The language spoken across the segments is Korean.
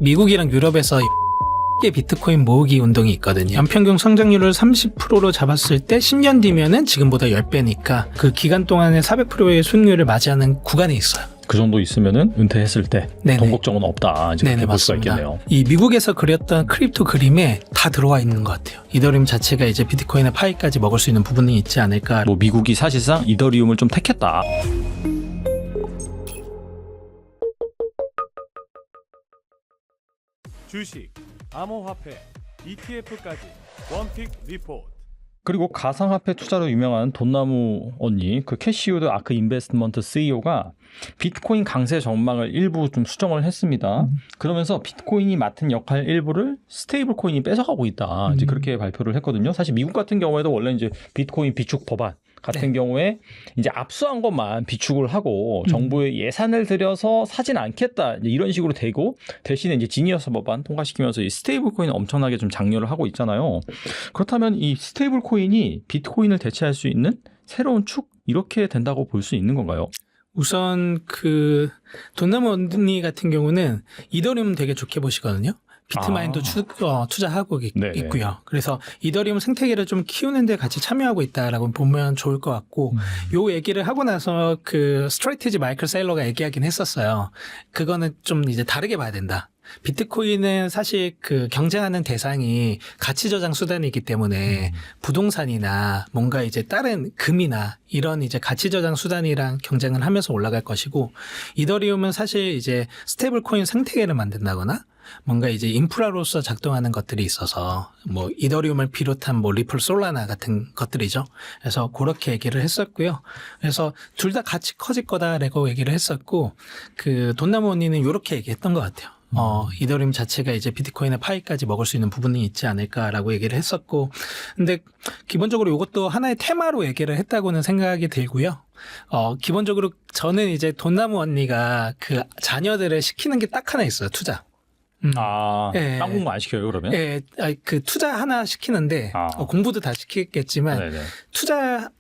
미국이랑 유럽에서 비트코인 모으기 운동이 있거든요. 연평균 성장률을 30%로 잡았을 때 10년 뒤면은 지금보다 10배니까 그 기간 동안에 400%의 수익률을 맞이하는 구간이 있어요. 그 정도 있으면은 은퇴했을 때 네네. 돈 걱정은 없다. 이제 그렇게 볼 수가 있겠네요. 이 미국에서 그렸던 크립토 그림에 다 들어와 있는 것 같아요. 이더리움 자체가 이제 비트코인의 파이까지 먹을 수 있는 부분이 있지 않을까. 뭐 미국이 사실상 이더리움을 좀 택했다. 주식, 암호화폐, ETF까지 원픽 리포트. 그리고 가상화폐 투자로 유명한 돈나무 언니, 그 캐시우드 아크 인베스트먼트 CEO가 비트코인 강세 전망을 일부 좀 수정을 했습니다. 그러면서 비트코인이 맡은 역할 일부를 스테이블 코인이 뺏어가고 있다. 이제 그렇게 발표를 했거든요. 사실 미국 같은 경우에도 원래 이제 비트코인 비축 법안 같은 경우에 이제 압수한 것만 비축을 하고 정부에 예산을 들여서 사진 않겠다 이런 식으로 되고, 대신에 이제 지니어스 법안 통과시키면서 이 스테이블 코인을 엄청나게 좀 장려를 하고 있잖아요. 그렇다면 이 스테이블 코인이 비트코인을 대체할 수 있는 새로운 축, 이렇게 된다고 볼 수 있는 건가요? 우선 그 돈나무 언니 같은 경우는 이더리움 되게 좋게 보시거든요. 비트마인도 투자하고 있고요. 그래서 이더리움 생태계를 좀 키우는 데 같이 참여하고 있다라고 보면 좋을 것 같고, 요 얘기를 하고 나서 그 스트레이티지 마이클 세일러가 얘기하긴 했었어요. 그거는 좀 이제 다르게 봐야 된다. 비트코인은 사실 그 경쟁하는 대상이 가치 저장 수단이기 때문에 부동산이나 뭔가 이제 다른 금이나 이런 이제 가치 저장 수단이랑 경쟁을 하면서 올라갈 것이고, 이더리움은 사실 이제 스테이블 코인 생태계를 만든다거나 뭔가 이제 인프라로서 작동하는 것들이 있어서 뭐 이더리움을 비롯한 뭐 리플 솔라나 같은 것들이죠. 그래서 그렇게 얘기를 했었고요. 그래서 둘 다 같이 커질 거다라고 얘기를 했었고, 그 돈나무 언니는 이렇게 얘기했던 것 같아요. 이더리움 자체가 이제 비트코인의 파이까지 먹을 수 있는 부분이 있지 않을까라고 얘기를 했었고, 근데 기본적으로 이것도 하나의 테마로 얘기를 했다고는 생각이 들고요. 기본적으로 저는 이제 돈나무 언니가 그 자녀들을 시키는 게 딱 하나 있어요. 투자. 딴 공부 안 시켜요, 그러면? 예, 그 투자 하나 시키는데, 공부도 다 시키겠지만, 네네. 투자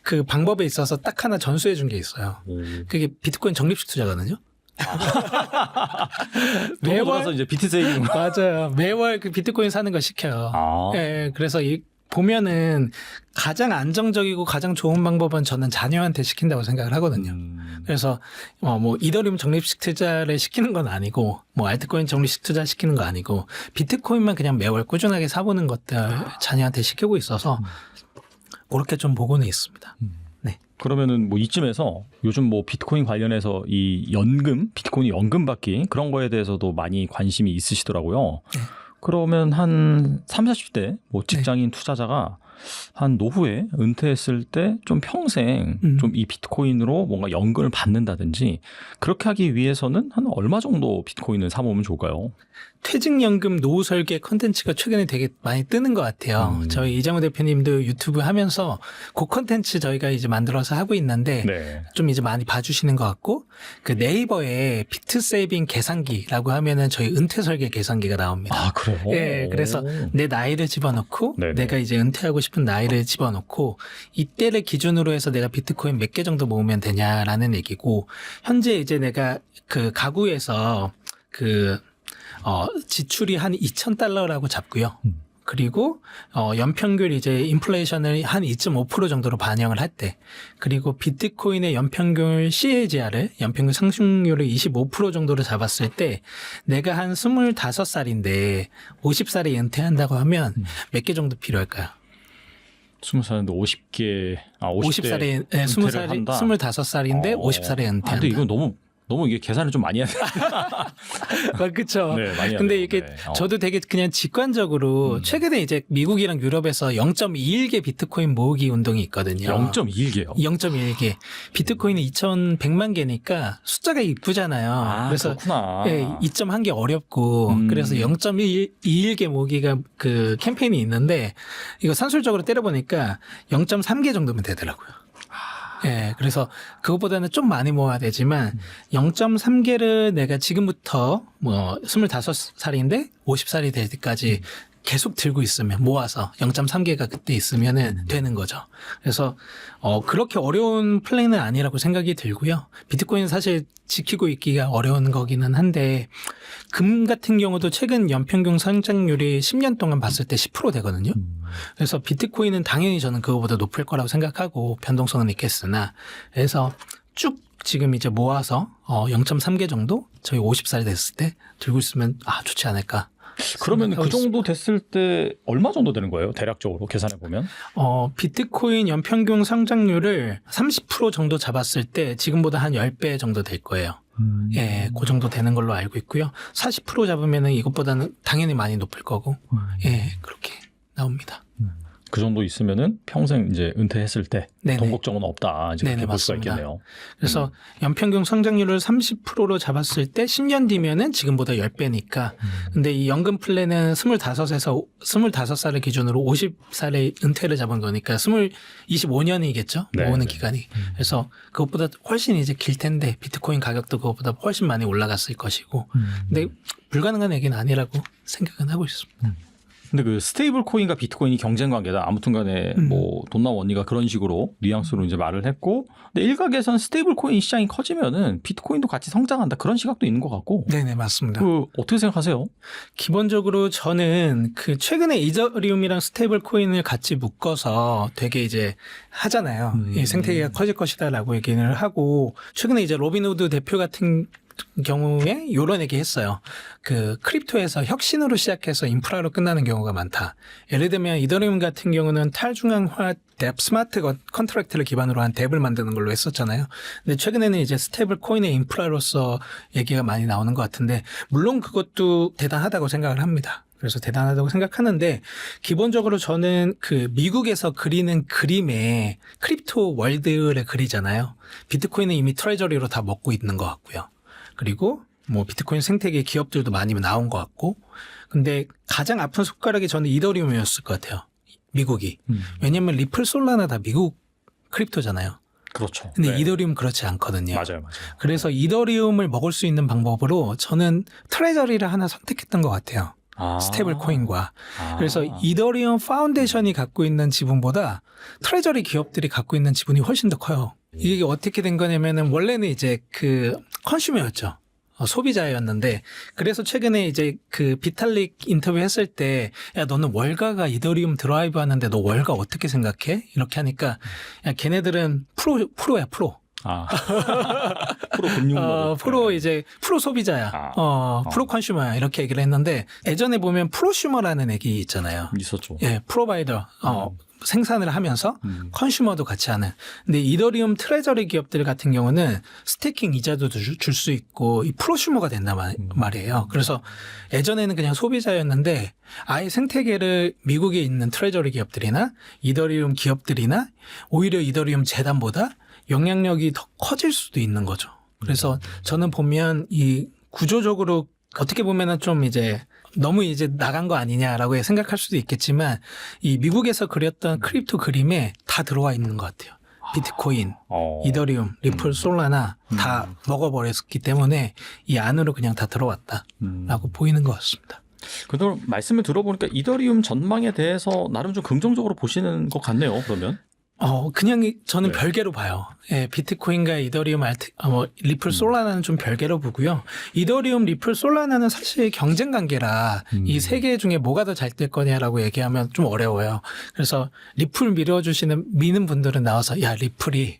그 방법에 있어서 딱 하나 전수해 준 게 있어요. 그게 비트코인 적립식 투자거든요. 매월 가서 이제 비트 세이빙. 맞아요. 매월 그 비트코인 사는 거 시켜요. 예, 그래서 보면은 가장 안정적이고 가장 좋은 방법은 저는 자녀한테 시킨다고 생각을 하거든요. 그래서 뭐 이더리움 적립식 투자를 시키는 건 아니고, 뭐 알트코인 적립식 투자 시키는 거 아니고, 비트코인만 그냥 매월 꾸준하게 사보는 것들 자녀한테 시키고 있어서 그렇게 좀 보고는 있습니다. 네. 그러면은 뭐 이쯤에서 요즘 뭐 비트코인 관련해서 이 비트코인 연금 받기 그런 거에 대해서도 많이 관심이 있으시더라고요. 네. 그러면 한 30, 40대 뭐 직장인 투자자가 한 노후에 은퇴했을 때 좀 평생 좀 이 비트코인으로 뭔가 연금을 받는다든지 그렇게 하기 위해서는 한 얼마 정도 비트코인을 사모으면 좋을까요? 퇴직연금 노후 설계 컨텐츠가 최근에 되게 많이 뜨는 것 같아요. 저희 이장우 대표님도 유튜브 하면서 그 컨텐츠 저희가 이제 만들어서 하고 있는데 좀 이제 많이 봐주시는 것 같고, 그 네이버에 비트 세이빙 계산기라고 하면은 저희 은퇴 설계 계산기가 나옵니다. 아, 그래요? 예, 그래서 내 나이를 집어넣고 내가 이제 은퇴하고 싶은 나이를 집어넣고 이때를 기준으로 해서 내가 비트코인 몇 개 정도 모으면 되냐라는 얘기고, 현재 이제 내가 그 가구에서 지출이 한 $2,000라고 잡고요. 그리고 연평균 이제 인플레이션을 한 2.5% 정도로 반영을 할 때, 그리고 비트코인의 연평균 CAGR을 연평균 상승률을 25% 정도로 잡았을 때, 내가 한 25살인데 50살에 은퇴한다고 하면 몇 개 정도 필요할까요? 20살인데 50개, 50살에, 네, 25살인데 50살에 은퇴한다. 근데 이건 너무 이게 계산을 좀 많이 해야 돼. 그렇죠. 네, 많이 해야 근데 돼요. 이게 네. 저도 되게 그냥 직관적으로 최근에 이제 미국이랑 유럽에서 0.21개 비트코인 모으기 운동이 있거든요. 0.21개요? 0.1개. 비트코인이 2,100만 개니까 숫자가 이쁘잖아요. 그래서 그렇구나. 예, 2.1개 어렵고 그래서 0.21개 모으기가 그 캠페인이 있는데, 이거 산술적으로 때려보니까 0.3개 정도면 되더라고요. 예, 그래서 그것보다는 좀 많이 모아야 되지만 0.3개를 내가 지금부터 뭐 25살인데 50살이 될 때까지 계속 들고 있으면 모아서 0.3개가 그때 있으면은 되는 거죠. 그래서 그렇게 어려운 플랜은 아니라고 생각이 들고요. 비트코인은 사실 지키고 있기가 어려운 거기는 한데 금 같은 경우도 최근 연평균 성장률이 10년 동안 봤을 때 10% 되거든요. 그래서 비트코인은 당연히 저는 그거보다 높을 거라고 생각하고 변동성은 있겠으나 그래서 쭉 지금 이제 모아서 0.3개 정도 저희 50살 됐을 때 들고 있으면 좋지 않을까. 그러면 그 정도 됐을 때 얼마 정도 되는 거예요? 대략적으로 계산해 보면? 비트코인 연평균 성장률을 30% 정도 잡았을 때 지금보다 한 10배 정도 될 거예요. 예, 그 정도 되는 걸로 알고 있고요. 40% 잡으면은 이것보다는 당연히 많이 높을 거고, 예, 그렇게 나옵니다. 그 정도 있으면은 평생 이제 은퇴했을 때 돈 걱정은 없다. 이제 그렇게 볼 수가 있겠네요. 그래서 연평균 성장률을 30%로 잡았을 때 10년 뒤면은 지금보다 10배니까. 근데 이 연금 플랜은 25살을 기준으로 50살에 은퇴를 잡은 거니까 25년이겠죠. 모으는 기간이. 그래서 그것보다 훨씬 이제 길 텐데 비트코인 가격도 그것보다 훨씬 많이 올라갔을 것이고. 근데 불가능한 얘기는 아니라고 생각은 하고 있습니다. 근데 그 스테이블 코인과 비트코인이 경쟁 관계다. 아무튼 간에 뭐 돈나무 언니가 그런 식으로 뉘앙스로 이제 말을 했고, 근데 일각에선 스테이블 코인 시장이 커지면은 비트코인도 같이 성장한다. 그런 시각도 있는 것 같고. 네네, 맞습니다. 그 어떻게 생각하세요? 기본적으로 저는 그 최근에 이더리움이랑 스테이블 코인을 같이 묶어서 되게 이제 하잖아요. 이 생태계가 커질 것이다라고 얘기를 하고, 최근에 이제 로빈후드 대표 같은 경우에 이런 얘기 했어요. 그 크립토에서 혁신으로 시작해서 인프라로 끝나는 경우가 많다. 예를 들면 이더리움 같은 경우는 탈중앙화 뎁 스마트 컨트랙트를 기반으로 한 뎁을 만드는 걸로 했었잖아요. 근데 최근에는 이제 스테이블 코인의 인프라로서 얘기가 많이 나오는 것 같은데 물론 그것도 대단하다고 생각을 합니다. 그래서 대단하다고 생각하는데 기본적으로 저는 그 미국에서 그리는 그림에 크립토 월드를 그리잖아요. 비트코인은 이미 트레저리로 다 먹고 있는 것 같고요. 그리고 뭐 비트코인 생태계 기업들도 많이 나온 것 같고, 근데 가장 아픈 손가락이 저는 이더리움이었을 것 같아요. 미국이. 왜냐하면 리플, 솔라나 다 미국 크립토잖아요. 그렇죠. 근데 이더리움 그렇지 않거든요. 맞아요. 그래서 이더리움을 먹을 수 있는 방법으로 저는 트레저리를 하나 선택했던 것 같아요. 스테이블 코인과. 그래서 이더리움 파운데이션이 갖고 있는 지분보다 트레저리 기업들이 갖고 있는 지분이 훨씬 더 커요. 이게 어떻게 된 거냐면은 원래는 이제 그 컨슈머였죠. 소비자였는데 그래서 최근에 이제 그 비탈릭 인터뷰 했을 때 야 너는 월가가 이더리움 드라이브 하는데 너 월가 어떻게 생각해? 이렇게 하니까 야 걔네들은 프로야 프로. 프로 금융 프로 이제 프로 소비자야. 프로 컨슈머야 이렇게 얘기를 했는데 예전에 보면 프로슈머라는 얘기 있잖아요. 있었죠. 예, 프로바이더 생산을 하면서 컨슈머도 같이 하는. 근데 이더리움 트레저리 기업들 같은 경우는 스테이킹 이자도 줄 수 있고 이 프로슈머가 된단 말이에요. 그래서 예전에는 그냥 소비자였는데 아예 생태계를 미국에 있는 트레저리 기업들이나 이더리움 기업들이나 오히려 이더리움 재단보다 영향력이 더 커질 수도 있는 거죠. 그래서 저는 보면 이 구조적으로 어떻게 보면은 좀 이제 너무 이제 나간 거 아니냐라고 생각할 수도 있겠지만 이 미국에서 그렸던 크립토 그림에 다 들어와 있는 것 같아요. 비트코인, 이더리움, 리플, 솔라나 다 먹어버렸기 때문에 이 안으로 그냥 다 들어왔다라고 보이는 것 같습니다. 그럼 말씀을 들어보니까 이더리움 전망에 대해서 나름 좀 긍정적으로 보시는 것 같네요. 그러면. 그냥 저는 별개로 봐요. 예, 비트코인과 이더리움, 리플, 솔라나는 좀 별개로 보고요. 이더리움, 리플, 솔라나는 사실 경쟁 관계라 이 세 개 중에 뭐가 더 잘 될 거냐라고 얘기하면 좀 어려워요. 그래서 리플 미는 분들은 나와서 야, 리플이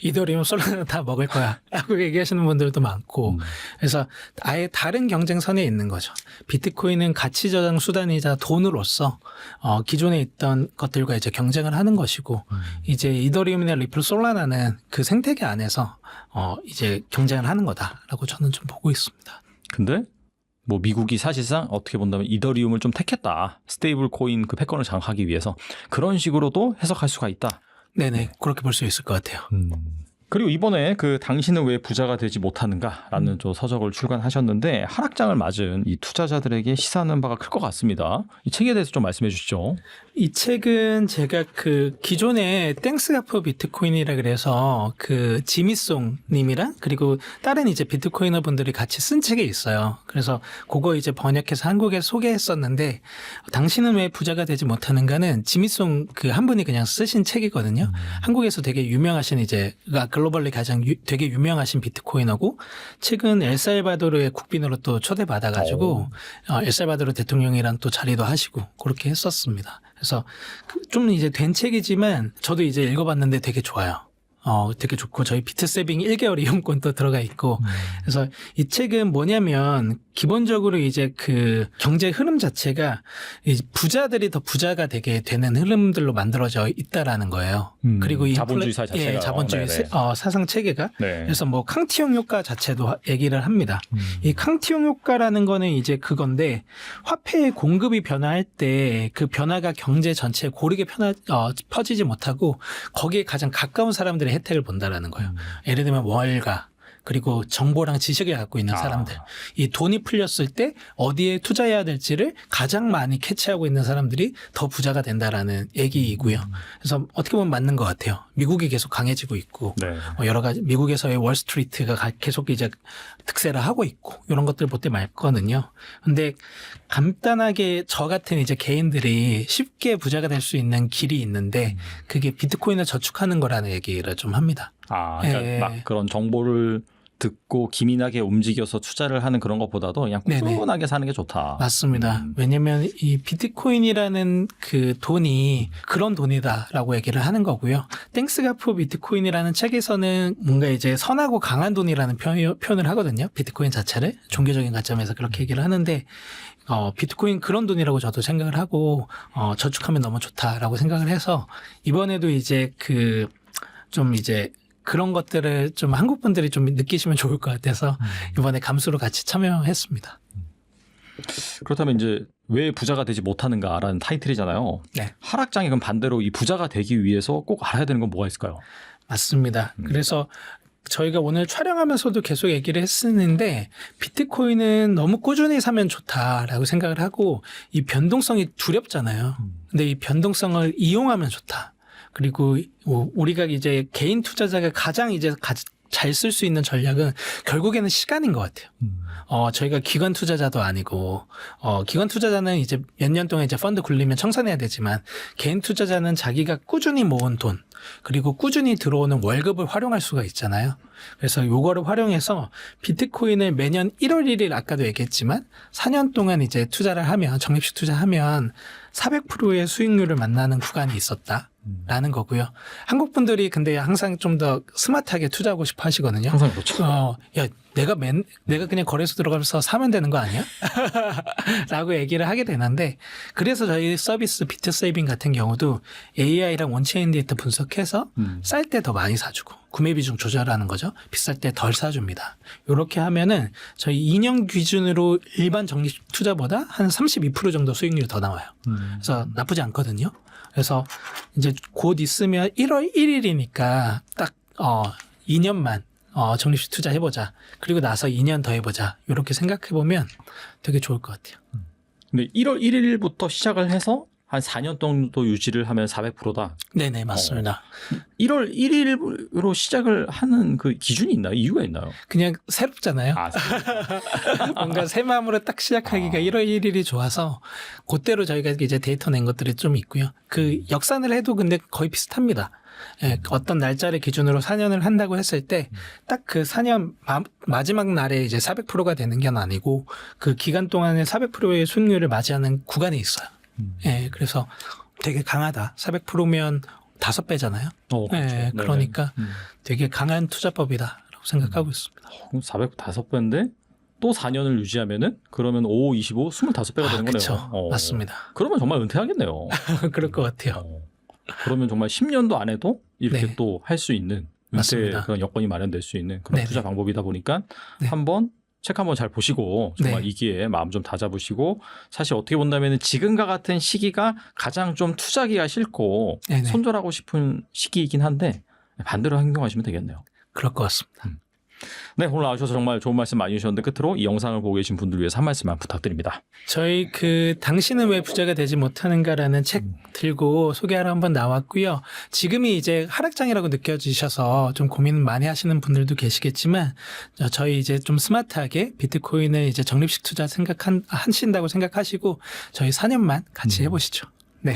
이더리움, 솔라나 다 먹을 거야 라고 얘기하시는 분들도 많고 그래서 아예 다른 경쟁선에 있는 거죠. 비트코인은 가치 저장 수단이자 돈으로서 기존에 있던 것들과 이제 경쟁을 하는 것이고 이제 이더리움이나 리플, 솔라나는 그 생태계 안에서 이제 경쟁을 하는 거다라고 저는 좀 보고 있습니다. 근데 뭐 미국이 사실상 어떻게 본다면 이더리움을 좀 택했다. 스테이블 코인 그 패권을 장악하기 위해서 그런 식으로도 해석할 수가 있다. 네네, 그렇게 볼 수 있을 것 같아요. 그리고 이번에 그 당신은 왜 부자가 되지 못하는가라는 좀 서적을 출간하셨는데 하락장을 맞은 이 투자자들에게 시사하는 바가 클 것 같습니다. 이 책에 대해서 좀 말씀해 주시죠. 이 책은 제가 그 기존에 땡스가 포 비트코인이라 그래서 그 지미송 님이랑 그리고 다른 이제 비트코이너 분들이 같이 쓴 책이 있어요. 그래서 그거 이제 번역해서 한국에 소개했었는데 당신은 왜 부자가 되지 못하는가는 지미송 그 한 분이 그냥 쓰신 책이거든요. 한국에서 되게 유명하신 이제 글로벌리 가장 되게 유명하신 비트코이너고 최근 엘살바도르의 국빈으로 또 초대받아가지고 엘살바도르 대통령이랑 또 자리도 하시고 그렇게 했었습니다. 그래서 좀 이제 된 책이지만 저도 이제 읽어봤는데 되게 좋아요. 되게 좋고 저희 비트세빙 1개월 이용권도 들어가 있고 그래서 이 책은 뭐냐면 기본적으로 이제 그 경제 흐름 자체가 이 부자들이 더 부자가 되게 되는 흐름들로 만들어져 있다라는 거예요. 그리고 이 자본주의 사회 자체가 예, 자본주의 사상 체계가 네. 그래서 뭐 캉티용 효과 자체도 얘기를 합니다. 이 캉티용 효과라는 거는 이제 그건데 화폐의 공급이 변화할 때 그 변화가 경제 전체에 고르게 퍼지지 못하고 거기에 가장 가까운 사람들의 혜택을 본다라는 거예요. 예를 들면 월가 그리고 정보랑 지식을 갖고 있는 사람들. 이 돈이 풀렸을 때 어디에 투자해야 될지를 가장 많이 캐치하고 있는 사람들이 더 부자가 된다라는 얘기이고요. 그래서 어떻게 보면 맞는 것 같아요. 미국이 계속 강해지고 있고 네. 여러 가지 미국에서의 월스트리트가 계속 이제 득세를 하고 있고 이런 것들 볼 때 맞거든요. 근데 간단하게 저 같은 이제 개인들이 쉽게 부자가 될 수 있는 길이 있는데 그게 비트코인을 저축하는 거라는 얘기를 좀 합니다. 그러니까 예. 막 그런 정보를 듣고 기민하게 움직여서 투자를 하는 그런 것보다도 그냥 꾸준하게 사는 게 좋다. 맞습니다. 왜냐하면 이 비트코인이라는 그 돈이 그런 돈이다라고 얘기를 하는 거고요. 땡스가 포 비트코인이라는 책에서는 뭔가 이제 선하고 강한 돈이라는 표현을 하거든요. 비트코인 자체를 종교적인 관점에서 그렇게 얘기를 하는데 비트코인 그런 돈이라고 저도 생각을 하고 저축하면 너무 좋다라고 생각을 해서 이번에도 이제 그 좀 이제 그런 것들을 좀 한국 분들이 좀 느끼시면 좋을 것 같아서 이번에 감수로 같이 참여했습니다. 그렇다면 이제 왜 부자가 되지 못하는가라는 타이틀이잖아요. 네. 하락장이 그럼 반대로 이 부자가 되기 위해서 꼭 알아야 되는 건 뭐가 있을까요? 맞습니다. 그래서 저희가 오늘 촬영하면서도 계속 얘기를 했었는데 비트코인은 너무 꾸준히 사면 좋다라고 생각을 하고 이 변동성이 두렵잖아요. 근데 이 변동성을 이용하면 좋다. 그리고 우리가 이제 개인 투자자가 가장 이제 잘 쓸 수 있는 전략은 결국에는 시간인 것 같아요. 저희가 기관 투자자도 아니고, 기관 투자자는 이제 몇 년 동안 이제 펀드 굴리면 청산해야 되지만, 개인 투자자는 자기가 꾸준히 모은 돈, 그리고 꾸준히 들어오는 월급을 활용할 수가 있잖아요. 그래서 요거를 활용해서 비트코인을 매년 1월 1일 아까도 얘기했지만, 4년 동안 이제 투자를 하면, 적립식 투자하면 400%의 수익률을 만나는 구간이 있었다. 라는 거고요. 한국 분들이 근데 항상 좀 더 스마트하게 투자하고 싶어 하시거든요. 항상 그렇죠. 야, 내가 그냥 거래소 들어가면서 사면 되는 거 아니야? 라고 얘기를 하게 되는데, 그래서 저희 서비스 비트세이빙 같은 경우도 AI랑 원체인 데이터 분석해서 쌀 때 더 많이 사주고, 구매 비중 조절하는 거죠. 비쌀 때 덜 사줍니다. 이렇게 하면은 저희 2년 기준으로 일반 적립 투자보다 한 32% 정도 수익률이 더 나와요. 그래서 나쁘지 않거든요. 그래서 이제 곧 있으면 1월 1일이니까 딱 2년만 적립식 투자 해보자. 그리고 나서 2년 더 해보자. 이렇게 생각해보면 되게 좋을 것 같아요. 근데 1월 1일부터 시작을 해서 한 4년 정도 유지를 하면 400%다. 네네, 맞습니다. 1월 1일로 시작을 하는 그 기준이 있나요? 이유가 있나요? 그냥 새롭잖아요. 뭔가 새 마음으로 딱 시작하기가 1월 1일이 좋아서 그때로 저희가 이제 데이터 낸 것들이 좀 있고요. 그 역산을 해도 근데 거의 비슷합니다. 예, 어떤 날짜를 기준으로 4년을 한다고 했을 때 딱 그 4년 마지막 날에 이제 400%가 되는 게 아니고 그 기간 동안에 400%의 수익률을 맞이하는 구간이 있어요. 예, 그래서 되게 강하다. 400%면 5배잖아요. 그렇죠. 예, 그러니까 되게 강한 투자법이다라고 생각하고 있습니다. 그럼 405배인데 또 4년을 유지하면은 그러면 5, 25, 25배가 되는 그쵸. 거네요. 맞습니다. 그러면 정말 은퇴하겠네요. 그럴 것 같아요. 그러면 정말 10년도 안 해도 이렇게 네. 또 할 수 있는 은퇴 맞습니다. 그런 여건이 마련될 수 있는 그런 네네. 투자 방법이다 보니까 네. 한번 책 한번 잘 보시고 정말 네. 이 기회에 마음 좀 다잡으시고 사실 어떻게 본다면 지금과 같은 시기가 가장 좀 투자하기가 싫고 네네. 손절하고 싶은 시기이긴 한데 반대로 행동하시면 되겠네요. 그럴 것 같습니다. 네, 오늘 나와주셔서 정말 좋은 말씀 많이 주셨는데 끝으로 이 영상을 보고 계신 분들 위해서 한 말씀만 부탁드립니다. 저희 당신은 왜 부자가 되지 못하는가라는 책 들고 소개하러 한번 나왔고요. 지금이 이제 하락장이라고 느껴지셔서 좀 고민 많이 하시는 분들도 계시겠지만 저희 이제 좀 스마트하게 비트코인을 이제 적립식 투자 하신다고 생각하시고 저희 4년만 같이 해보시죠. 네.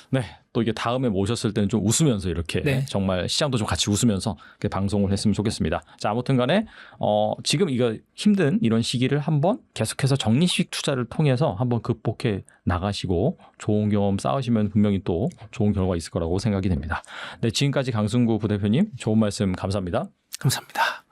네, 또 이게 다음에 모셨을 때는 좀 웃으면서 이렇게 네. 정말 시장도 좀 같이 웃으면서 이렇게 방송을 했으면 좋겠습니다. 자, 아무튼 간에 지금 이거 힘든 이런 시기를 한번 계속해서 적립식 투자를 통해서 한번 극복해 나가시고 좋은 경험 쌓으시면 분명히 또 좋은 결과가 있을 거라고 생각이 됩니다. 네, 지금까지 강승구 부대표님 좋은 말씀 감사합니다. 감사합니다.